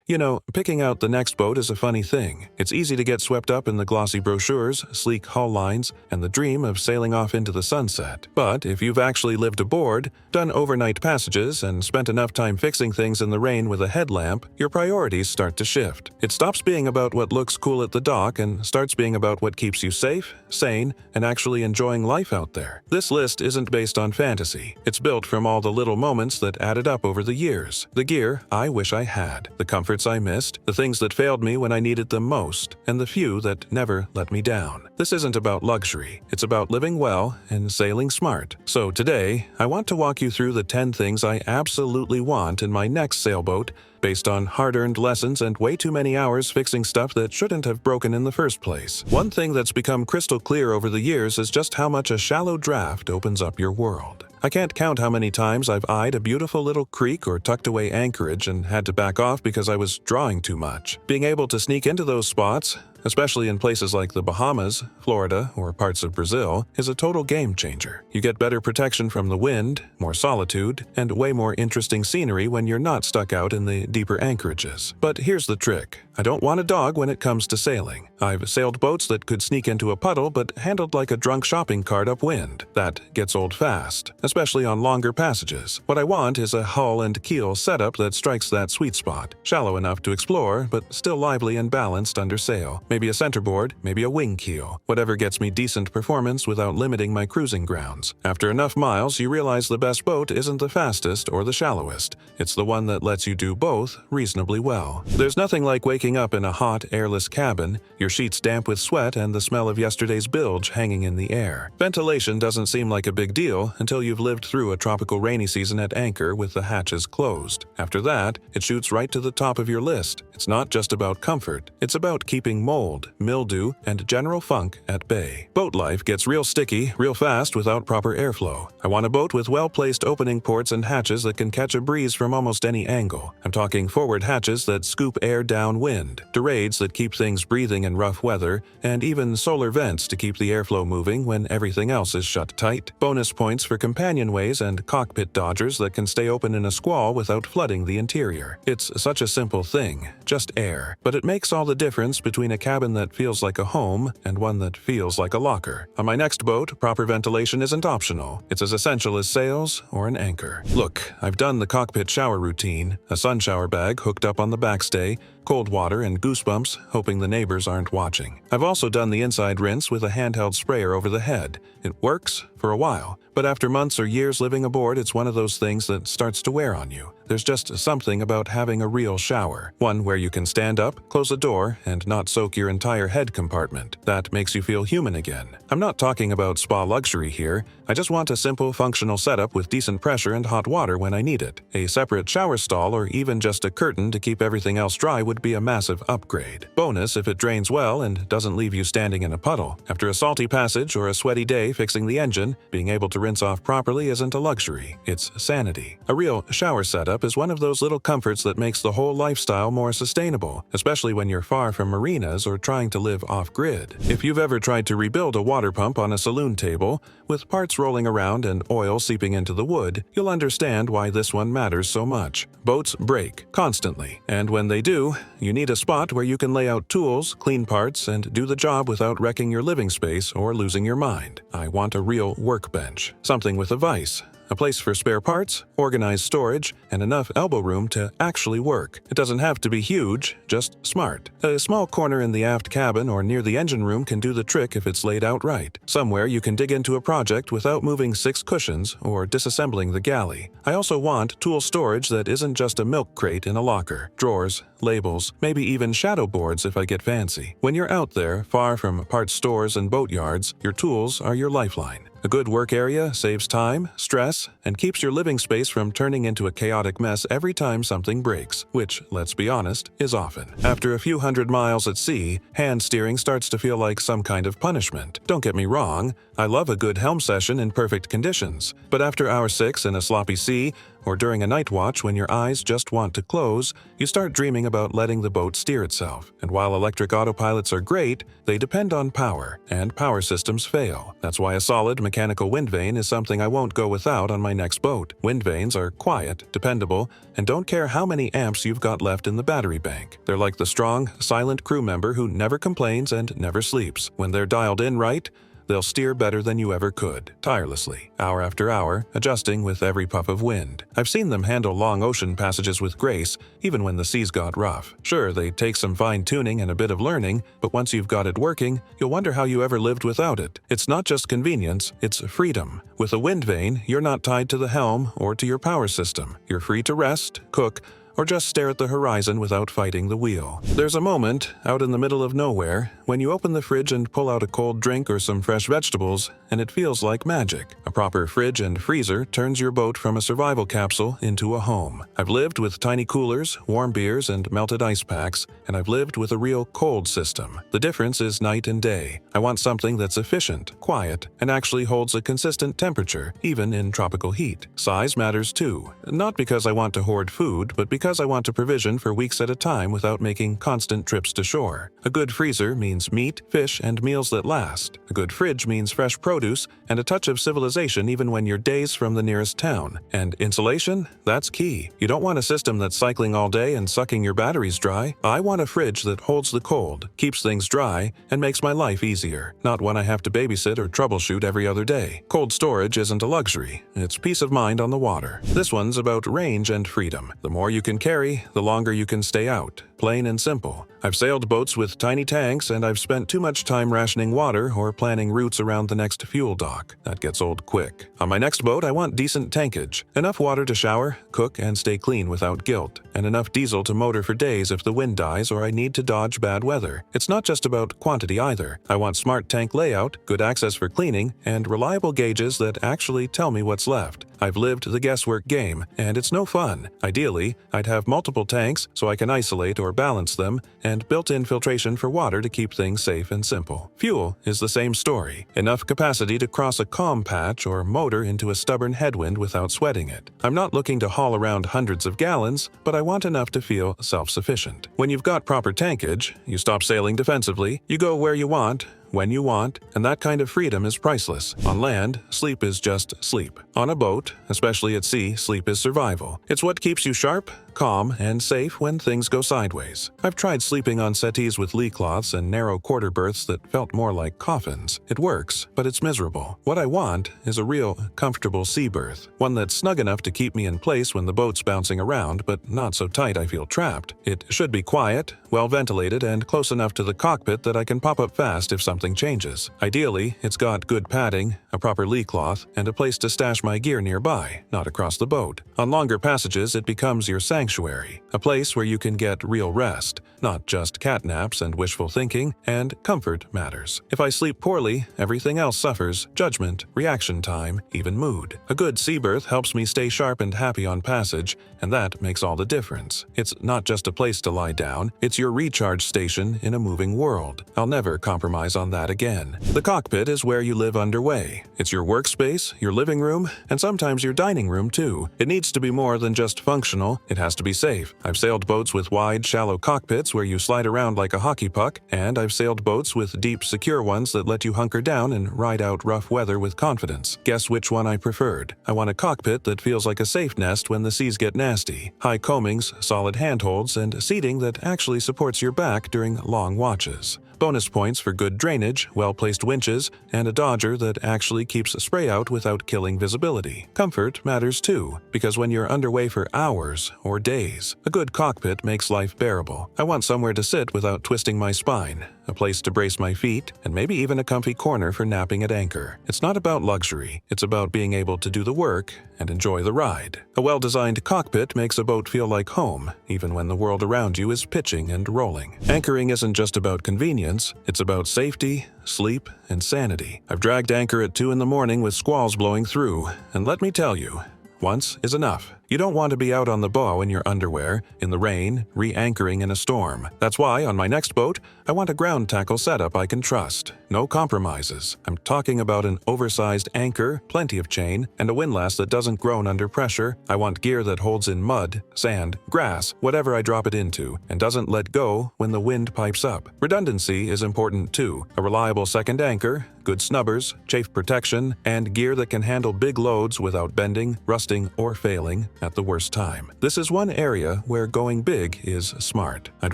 You know, picking out the next boat is a funny thing. It's easy to get swept up in the glossy brochures, sleek hull lines, and the dream of sailing off into the sunset. But if you've actually lived aboard, done overnight passages, and spent enough time fixing things in the rain with a headlamp, your priorities start to shift. It stops being about what looks cool at the dock and starts being about what keeps you safe, sane, and actually enjoying life out there. This list isn't based on fantasy. It's built from all the little moments that added up over the years. The gear I wish I had, the comforts I missed, the things that failed me when I needed them most, and the few that never let me down. This isn't about luxury. It's about living well and sailing smart. So today, I want to walk you through the 10 things I absolutely want in my next sailboat, based on hard-earned lessons and way too many hours fixing stuff that shouldn't have broken in the first place. One thing that's become crystal clear over the years is just how much a shallow draft opens up your world. I can't count how many times I've eyed a beautiful little creek or tucked away anchorage and had to back off because I was drawing too much. Being able to sneak into those spots, especially in places like the Bahamas, Florida, or parts of Brazil, is a total game changer. You get better protection from the wind, more solitude, and way more interesting scenery when you're not stuck out in the deeper anchorages. But here's the trick. I don't want a dog when it comes to sailing. I've sailed boats that could sneak into a puddle but handled like a drunk shopping cart upwind. That gets old fast, especially on longer passages. What I want is a hull and keel setup that strikes that sweet spot, shallow enough to explore, but still lively and balanced under sail. Maybe a centerboard, maybe a wing keel. Whatever gets me decent performance without limiting my cruising grounds. After enough miles, you realize the best boat isn't the fastest or the shallowest. It's the one that lets you do both reasonably well. There's nothing like waking up in a hot, airless cabin, your sheets damp with sweat and the smell of yesterday's bilge hanging in the air. Ventilation doesn't seem like a big deal until you've lived through a tropical rainy season at anchor with the hatches closed. After that, it shoots right to the top of your list. It's not just about comfort, it's about keeping mold, mildew, and general funk at bay. Boat life gets real sticky, real fast without proper airflow. I want a boat with well-placed opening ports and hatches that can catch a breeze from almost any angle. I'm talking forward hatches that scoop air downwind, dorades that keep things breathing in rough weather, and even solar vents to keep the airflow moving when everything else is shut tight. Bonus points for companionways and cockpit dodgers that can stay open in a squall without flooding the interior. It's such a simple thing, just air, but it makes all the difference between a cabin that feels like a home and one that feels like a locker. On my next boat, proper ventilation isn't optional. It's as essential as sails or an anchor. Look, I've done the cockpit shower routine, a sun shower bag hooked up on the backstay, cold water and goosebumps, hoping the neighbors aren't watching. I've also done the inside rinse with a handheld sprayer over the head. It works for a while, but after months or years living aboard, it's one of those things that starts to wear on you. There's just something about having a real shower, one where you can stand up, close a door, and not soak your entire head compartment. That makes you feel human again. I'm not talking about spa luxury here. I just want a simple, functional setup with decent pressure and hot water when I need it. A separate shower stall or even just a curtain to keep everything else dry would be a massive upgrade. Bonus if it drains well and doesn't leave you standing in a puddle. After a salty passage or a sweaty day fixing the engine, being able to rinse off properly isn't a luxury, it's sanity. A real shower setup is one of those little comforts that makes the whole lifestyle more sustainable, especially when you're far from marinas or trying to live off-grid. If you've ever tried to rebuild a water pump on a saloon table, with parts rolling around and oil seeping into the wood, you'll understand why this one matters so much. Boats break constantly, and when they do, you need a spot where you can lay out tools, clean parts, and do the job without wrecking your living space or losing your mind. I want a real workbench, something with a vise, a place for spare parts, organized storage, and enough elbow room to actually work. It doesn't have to be huge, just smart. A small corner in the aft cabin or near the engine room can do the trick if it's laid out right. Somewhere you can dig into a project without moving 6 cushions or disassembling the galley. I also want tool storage that isn't just a milk crate in a locker. Drawers, labels, maybe even shadow boards if I get fancy. When you're out there, far from parts stores and boat yards, your tools are your lifeline. A good work area saves time, stress, and keeps your living space from turning into a chaotic mess every time something breaks, which, let's be honest, is often. After a few hundred miles at sea, hand steering starts to feel like some kind of punishment. Don't get me wrong, I love a good helm session in perfect conditions, but after hour 6 in a sloppy sea, or during a night watch when your eyes just want to close, you start dreaming about letting the boat steer itself. And while electric autopilots are great, they depend on power, and power systems fail. That's why a solid mechanical Windvane is something I won't go without on my next boat. Windvanes are quiet, dependable, and don't care how many amps you've got left in the battery bank. They're like the strong, silent crew member who never complains and never sleeps. When they're dialed in right, they'll steer better than you ever could, tirelessly, hour after hour, adjusting with every puff of wind. I've seen them handle long ocean passages with grace, even when the seas got rough. Sure, they take some fine-tuning and a bit of learning, but once you've got it working, you'll wonder how you ever lived without it. It's not just convenience, it's freedom. With a Windvane, you're not tied to the helm or to your power system. You're free to rest, cook, or just stare at the horizon without fighting the wheel. There's a moment, out in the middle of nowhere, when you open the fridge and pull out a cold drink or some fresh vegetables, and it feels like magic. A proper fridge and freezer turns your boat from a survival capsule into a home. I've lived with tiny coolers, warm beers, and melted ice packs, and I've lived with a real cold system. The difference is night and day. I want something that's efficient, quiet, and actually holds a consistent temperature, even in tropical heat. Size matters too. Not because I want to hoard food, but because I want to provision for weeks at a time without making constant trips to shore. A good freezer means meat, fish, and meals that last. A good fridge means fresh produce and a touch of civilization even when you're days from the nearest town. And insulation? That's key. You don't want a system that's cycling all day and sucking your batteries dry. I want a fridge that holds the cold, keeps things dry, and makes my life easier. Not one I have to babysit or troubleshoot every other day. Cold storage isn't a luxury. It's peace of mind on the water. This one's about range and freedom. The more you can carry, the longer you can stay out. Plain and simple. I've sailed boats with tiny tanks, and I've spent too much time rationing water or planning routes around the next fuel dock. That gets old quick. On my next boat, I want decent tankage. Enough water to shower, cook, and stay clean without guilt. And enough diesel to motor for days if the wind dies or I need to dodge bad weather. It's not just about quantity either. I want smart tank layout, good access for cleaning, and reliable gauges that actually tell me what's left. I've lived the guesswork game, and it's no fun. Ideally, I'd have multiple tanks so I can isolate or balance them, and built-in filtration for water to keep things safe and simple. Fuel is the same story. Enough capacity to cross a calm patch or motor into a stubborn headwind without sweating it. I'm not looking to haul around hundreds of gallons, but I want enough to feel self-sufficient. When you've got proper tankage, you stop sailing defensively, you go where you want, when you want, and that kind of freedom is priceless. On land, sleep is just sleep. On a boat, especially at sea, sleep is survival. It's what keeps you sharp, calm, and safe when things go sideways. I've tried sleeping on settees with lee cloths and narrow quarter berths that felt more like coffins. It works, but it's miserable. What I want is a real comfortable sea berth, one that's snug enough to keep me in place when the boat's bouncing around, but not so tight I feel trapped. It should be quiet, well ventilated, and close enough to the cockpit that I can pop up fast if something changes. Ideally, it's got good padding, a proper lee cloth, and a place to stash my gear nearby, not across the boat. On longer passages, it becomes your sanctuary, a place where you can get real rest, not just cat naps and wishful thinking, and comfort matters. If I sleep poorly, everything else suffers: judgment, reaction time, even mood. A good sea berth helps me stay sharp and happy on passage, and that makes all the difference. It's not just a place to lie down, it's your recharge station in a moving world. I'll never compromise on that again. The cockpit is where you live underway. It's your workspace, your living room, and sometimes your dining room too. It needs to be more than just functional, it has to be safe. I've sailed boats with wide, shallow cockpits where you slide around like a hockey puck, and I've sailed boats with deep, secure ones that let you hunker down and ride out rough weather with confidence. Guess which one I preferred? I want a cockpit that feels like a safe nest when the seas get nasty. High coamings, solid handholds, and seating that actually supports your back during long watches. Bonus points for good drainage, well-placed winches, and a dodger that actually keeps spray out without killing visibility. Comfort matters too, because when you're underway for hours or days, a good cockpit makes life bearable. I want somewhere to sit without twisting my spine, a place to brace my feet, and maybe even a comfy corner for napping at anchor. It's not about luxury, it's about being able to do the work and enjoy the ride. A well-designed cockpit makes a boat feel like home, even when the world around you is pitching and rolling. Anchoring isn't just about convenience, it's about safety, sleep, and sanity. I've dragged anchor at 2 in the morning with squalls blowing through, and let me tell you, once is enough. You don't want to be out on the bow in your underwear, in the rain, re-anchoring in a storm. That's why, on my next boat, I want a ground tackle setup I can trust. No compromises. I'm talking about an oversized anchor, plenty of chain, and a windlass that doesn't groan under pressure. I want gear that holds in mud, sand, grass, whatever I drop it into, and doesn't let go when the wind pipes up. Redundancy is important too. A reliable second anchor, good snubbers, chafe protection, and gear that can handle big loads without bending, rusting, or failing at the worst time. This is one area where going big is smart. I'd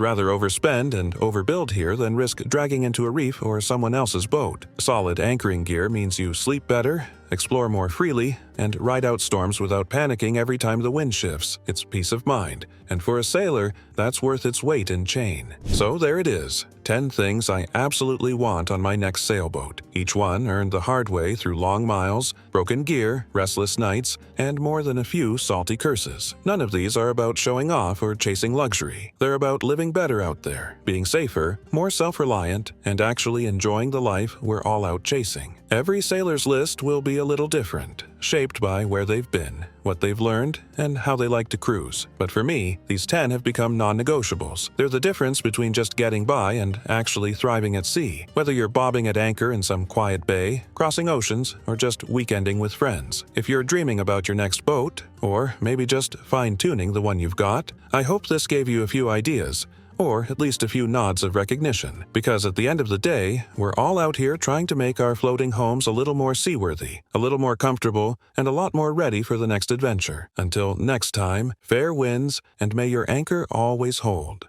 rather overspend and overbuild here than risk dragging into a reef or someone else's boat. Solid anchoring gear means you sleep better, explore more freely, and ride out storms without panicking every time the wind shifts. It's peace of mind, and for a sailor, that's worth its weight in chain. So there it is, 10 things I absolutely want on my next sailboat. Each one earned the hard way through long miles, broken gear, restless nights, and more than a few salty curses. None of these are about showing off or chasing luxury. They're about living better out there, being safer, more self-reliant, and actually enjoying the life we're all out chasing. Every sailor's list will be a little different, shaped by where they've been, what they've learned, and how they like to cruise. But for me, these 10 have become non-negotiables. They're the difference between just getting by and actually thriving at sea, whether you're bobbing at anchor in some quiet bay, crossing oceans, or just weekending with friends. If you're dreaming about your next boat, or maybe just fine-tuning the one you've got, I hope this gave you a few ideas, or at least a few nods of recognition, because at the end of the day, we're all out here trying to make our floating homes a little more seaworthy, a little more comfortable, and a lot more ready for the next adventure. Until next time, fair winds, and may your anchor always hold.